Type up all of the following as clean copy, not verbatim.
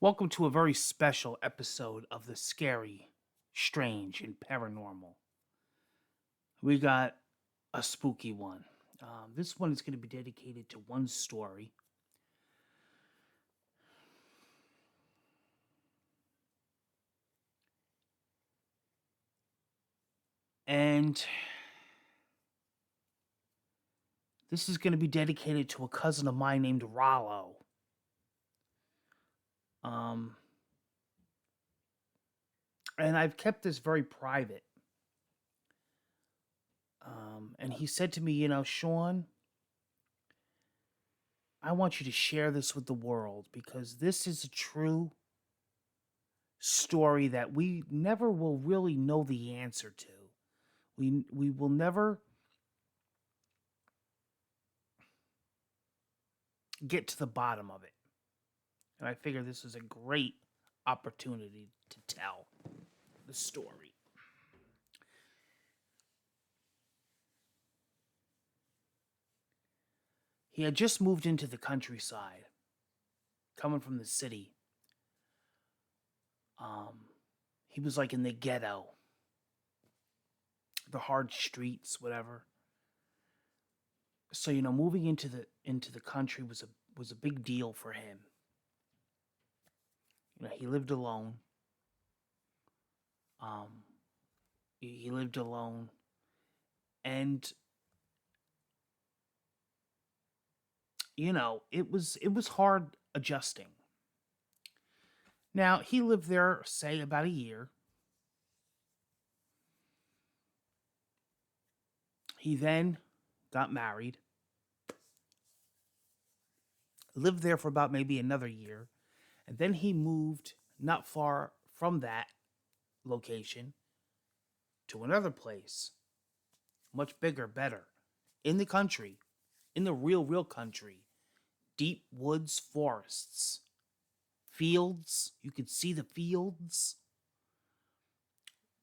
Welcome to a very special episode of the Scary, Strange, and Paranormal. We got a spooky one. This one is going to be dedicated to one story. And this is going to be dedicated to a cousin of mine named Ralloh. Um, and I've kept this very private. And he said to me, Sean, I want you to share this with the world because this is a true story that we never will really know the answer to. We will never get to the bottom of it. And I figure this is a great opportunity to tell the story. He had just moved into the countryside, coming from the city. He was like in the ghetto, the hard streets, whatever. So moving into the country was a big deal for him. He lived alone. Um, he lived alone, and it was hard adjusting. Now, he lived there, say, about a year. He then got married, lived there for about maybe another year, and then he moved not far from that location to another place, much bigger, better, in the country, in the real country. Deep woods, forests, fields. You could see the fields.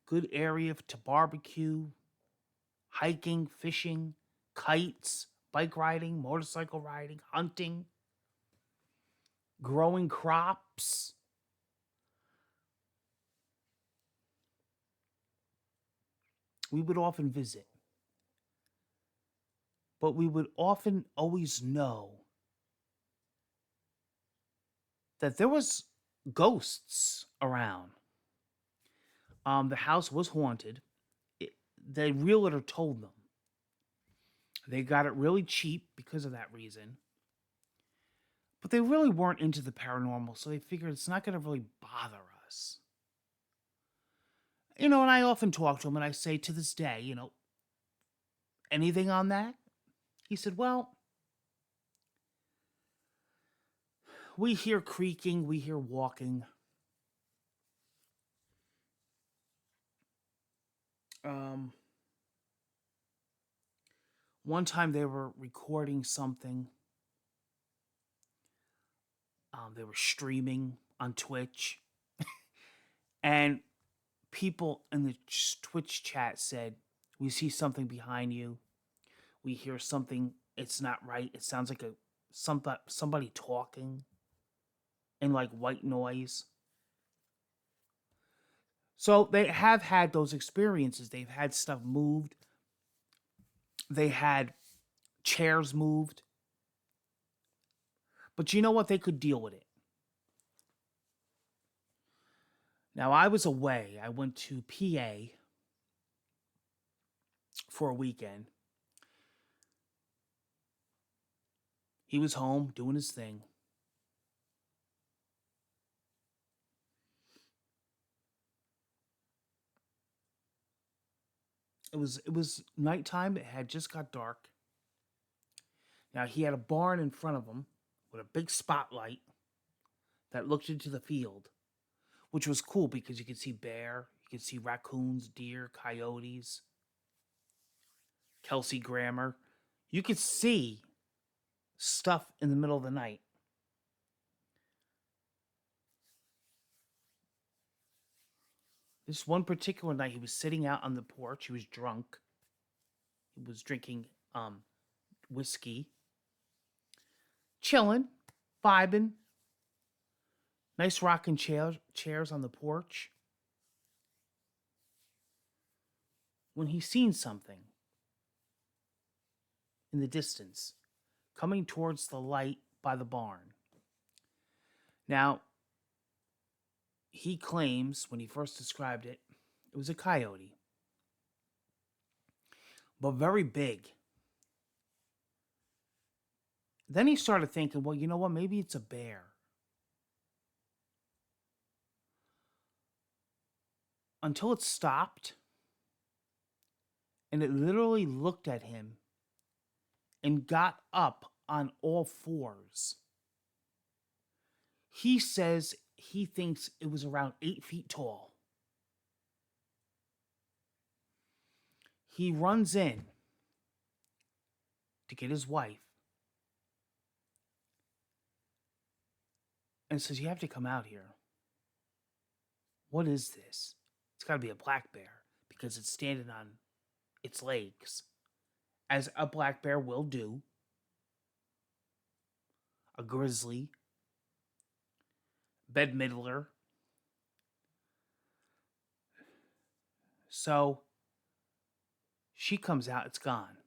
Good area to barbecue, hiking, fishing, kites, bike riding, motorcycle riding, hunting, growing crops. We would often visit, but we would often always know that there was ghosts around. The house was haunted. The realtor told them. They got it really cheap because of that reason. But they really weren't into the paranormal, so they figured it's not going to really bother us. And I often talk to him and I say to this day, anything on that? He said, well, we hear creaking, we hear walking. Um, One time they were recording something. They were streaming on Twitch. And people in the Twitch chat said, we see something behind you. We hear something. It's not right. It sounds like somebody talking and like white noise. So they have had those experiences. They've had stuff moved. They had chairs moved. But you know what? They could deal with it. Now, I was away. I went to PA for a weekend. He was home doing his thing. It was nighttime. It had just got dark. Now, he had a barn in front of him with a big spotlight that looked into the field, which was cool because you could see bear, you could see raccoons, deer, coyotes, Kelsey Grammer. You could see stuff in the middle of the night. This one particular night, he was sitting out on the porch. He was drunk. He was drinking whiskey, chilling, vibing. Nice rocking chairs on the porch. When he seen something in the distance coming towards the light by the barn. Now, he claims when he first described it, it was a coyote, but very big. Then he started thinking, well, you know what? Maybe it's a bear. Until it stopped and it literally looked at him and got up on all fours. He says he thinks it was around 8 feet tall. He runs in to get his wife and says, you have to come out here. What is this? It's got to be a black bear because it's standing on its legs, as a black bear will do. A grizzly, bed middler. So she comes out, it's gone.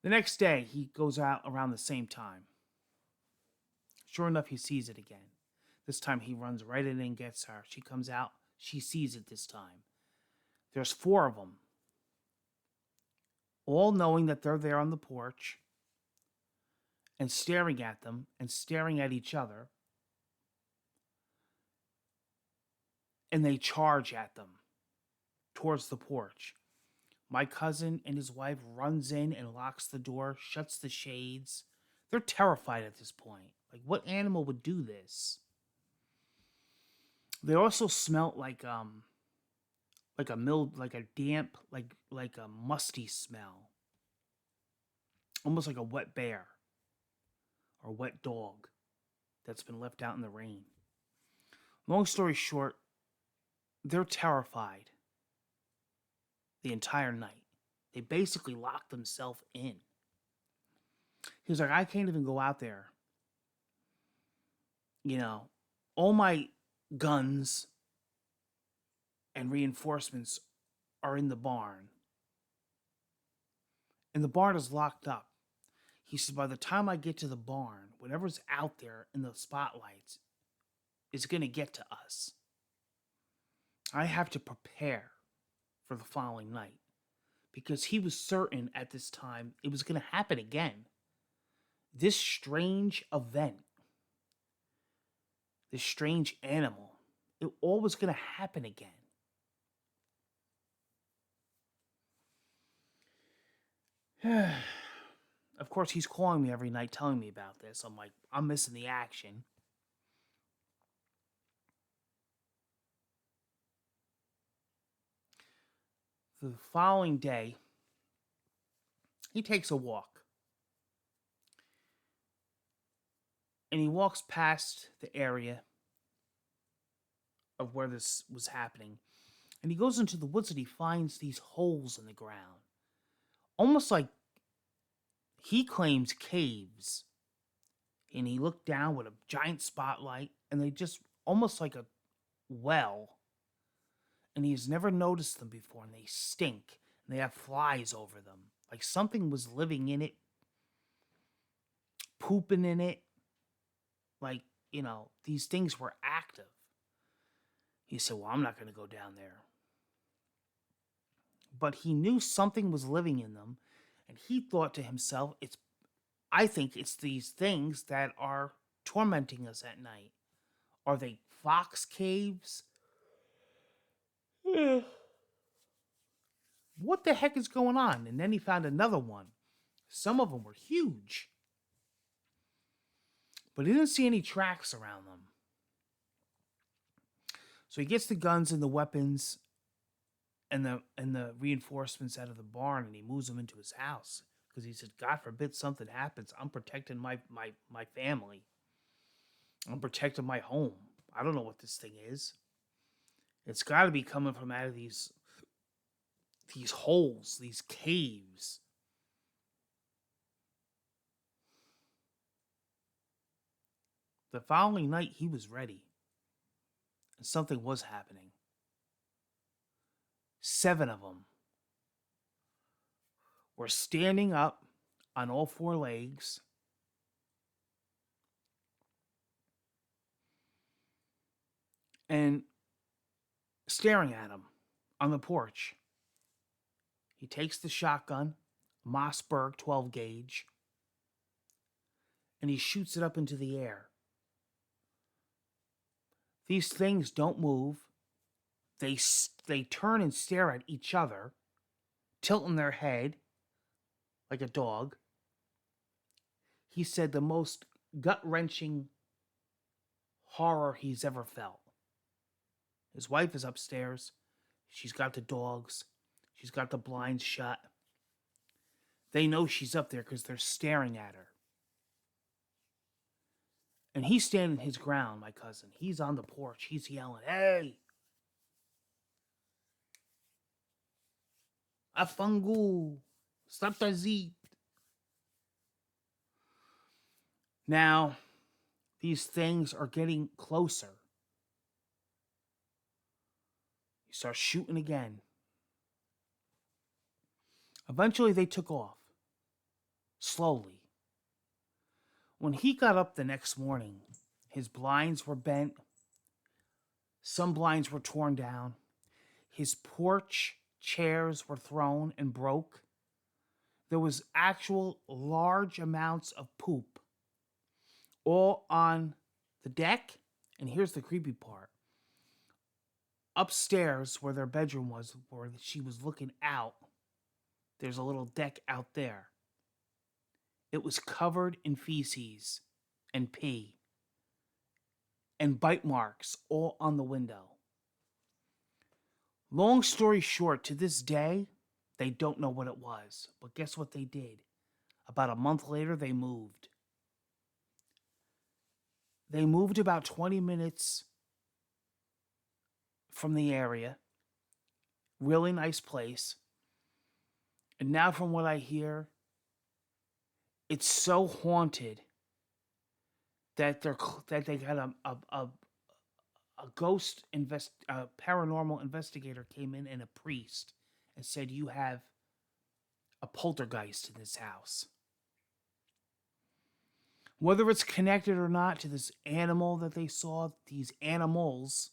The next day, he goes out around the same time. Sure enough, he sees it again. This time he runs right in and gets her. She comes out. She sees it this time. There's 4 of them. All knowing that they're there on the porch and staring at them and staring at each other. And they charge at them towards the porch. My cousin and his wife runs in and locks the door, shuts the shades. They're terrified at this point. Like, what animal would do this? They also smelt like a damp, like a musty smell. Almost like a wet bear or wet dog that's been left out in the rain. Long story short, they're terrified the entire night. They basically locked themselves in. He was like, I can't even go out there. You know, all my guns and reinforcements are in the barn. And the barn is locked up. He said, by the time I get to the barn, whatever's out there in the spotlights is going to get to us. I have to prepare for the following night. Because he was certain at this time it was going to happen again. This strange event, this strange animal, it all was going to happen again. Of course, he's calling me every night telling me about this. I'm like, I'm missing the action. The following day, he takes a walk. And he walks past the area of where this was happening. And he goes into the woods and he finds these holes in the ground. Almost like he claims caves. And he looked down with a giant spotlight. And they just almost like a well. And he's never noticed them before. And they stink. And they have flies over them. Like something was living in it. Pooping in it. Like, you know, these things were active. He said, well, I'm not going to go down there. But he knew something was living in them. And he thought to himself, I think it's these things that are tormenting us at night. Are they fox caves? What the heck is going on? And then he found another one. Some of them were huge. But he didn't see any tracks around them. So he gets the guns and the weapons and the reinforcements out of the barn, and he moves them into his house. Because he said, God forbid something happens. I'm protecting my family. I'm protecting my home. I don't know what this thing is. It's got to be coming from out of these holes, these caves. The following night, he was ready, and something was happening. 7 of them were standing up on all 4 legs, and staring at him on the porch. He takes the shotgun, Mossberg 12 gauge, and he shoots it up into the air. These things don't move. They turn and stare at each other, tilting their head like a dog. He said the most gut-wrenching horror he's ever felt. His wife is upstairs. She's got the dogs. She's got the blinds shut. They know she's up there because they're staring at her. And he's standing his ground, my cousin. He's on the porch. He's yelling, "Hey! Afangu! Satazit!" Now, these things are getting closer. He starts shooting again. Eventually, they took off. Slowly. When he got up the next morning, his blinds were bent. Some blinds were torn down. His porch chairs were thrown and broke. There was actual large amounts of poop all on the deck. And here's the creepy part. Upstairs, where their bedroom was, where she was looking out, there's a little deck out there. It was covered in feces and pee and bite marks all on the window. Long story short, to this day, they don't know what it was. But guess what they did? About a month later, they moved. They moved about 20 minutes from the area. Really nice place. And now from what I hear, it's so haunted that they had a paranormal investigator came in and a priest and said, "You have a poltergeist in this house." Whether it's connected or not to this animal that they saw, these animals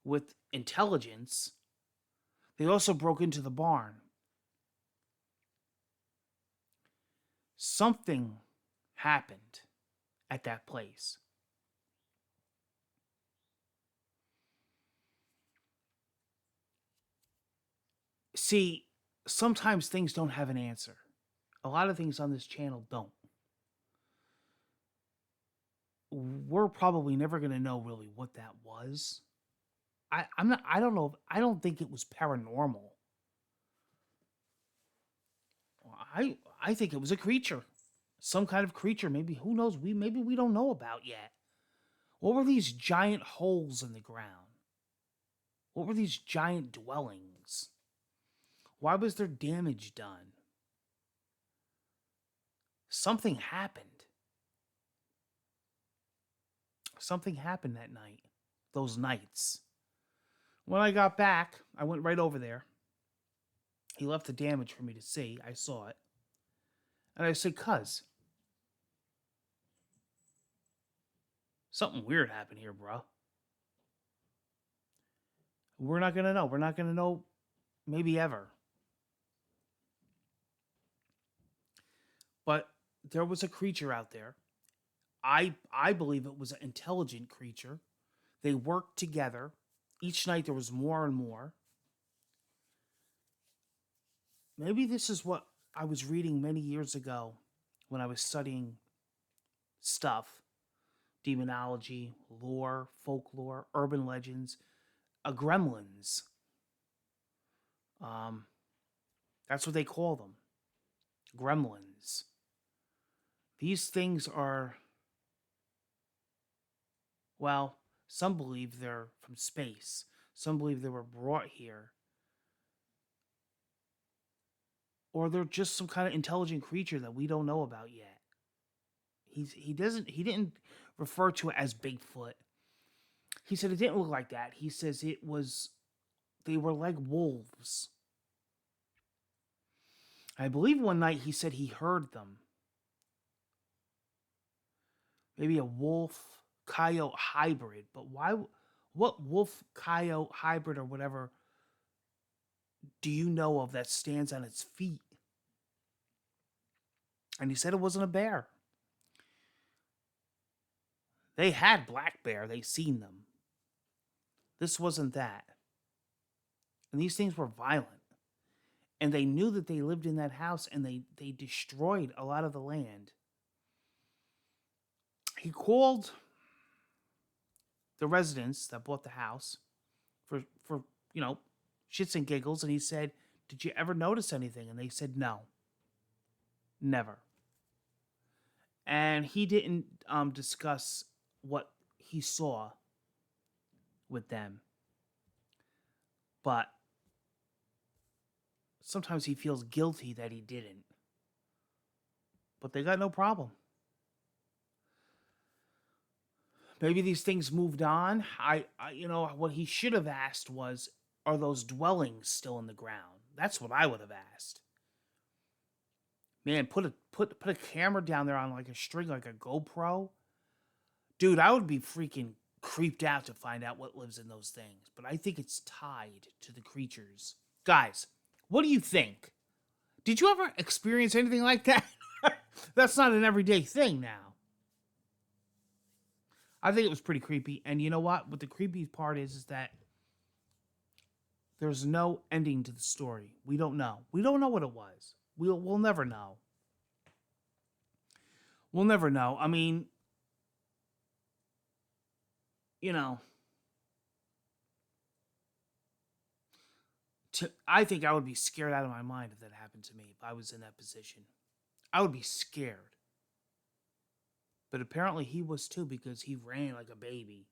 with intelligence, they also broke into the barn. Something happened at that place. See, sometimes things don't have an answer. A lot of things on this channel don't. We're probably never going to know really what that was. I don't know. I don't think it was paranormal. I think it was a creature. Some kind of creature, maybe, who knows, maybe we don't know about yet. What were these giant holes in the ground? What were these giant dwellings? Why was there damage done? Something happened. Something happened that night. Those nights. When I got back, I went right over there. He left the damage for me to see. I saw it. And I said, "Cuz, something weird happened here, bro. We're not going to know. We're not going to know maybe ever." But there was a creature out there. I believe it was an intelligent creature. They worked together. Each night there was more and more. Maybe this is what I was reading many years ago when I was studying stuff. Demonology, lore, folklore, urban legends, gremlins. That's what they call them. Gremlins. These things are, well, some believe they're from space. Some believe they were brought here. Or they're just some kind of intelligent creature that we don't know about yet. He didn't refer to it as Bigfoot. He said it didn't look like that. He says they were like wolves. I believe one night he said he heard them. Maybe a wolf coyote hybrid, but why? What wolf coyote hybrid or whatever do you know of that stands on its feet? And he said it wasn't a bear. They had black bear, they seen them. This wasn't that. And these things were violent. And they knew that they lived in that house, and they destroyed a lot of the land. He called the residents that bought the house for shits and giggles, and he said, "Did you ever notice anything?" And they said, "No, never." And he didn't discuss what he saw with them, but sometimes he feels guilty that he didn't. But they got no problem. Maybe these things moved on. What he should have asked was, are those dwellings still in the ground? That's what I would have asked. Man, put a camera down there on like a string, like a GoPro. Dude, I would be freaking creeped out to find out what lives in those things. But I think it's tied to the creatures. Guys, what do you think? Did you ever experience anything like that? That's not an everyday thing now. I think it was pretty creepy. And you know what? What the creepy part is that there's no ending to the story. We don't know. We don't know what it was. We'll never know. We'll never know. I mean, I think I would be scared out of my mind if that happened to me, if I was in that position. I would be scared. But apparently he was too, because he ran like a baby.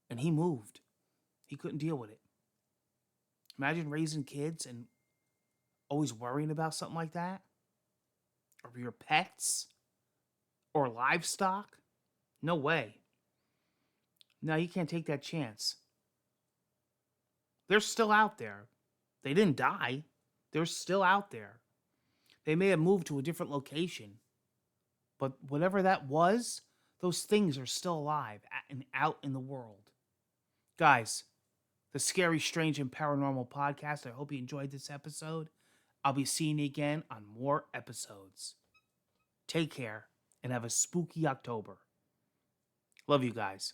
And he moved. He couldn't deal with it. Imagine raising kids and always worrying about something like that. Or your pets. Or livestock. No way. No, you can't take that chance. They're still out there. They didn't die. They're still out there. They may have moved to a different location. But whatever that was, those things are still alive and out in the world. Guys, the Scary, Strange, and Paranormal podcast. I hope you enjoyed this episode. I'll be seeing you again on more episodes. Take care and have a spooky October. Love you guys.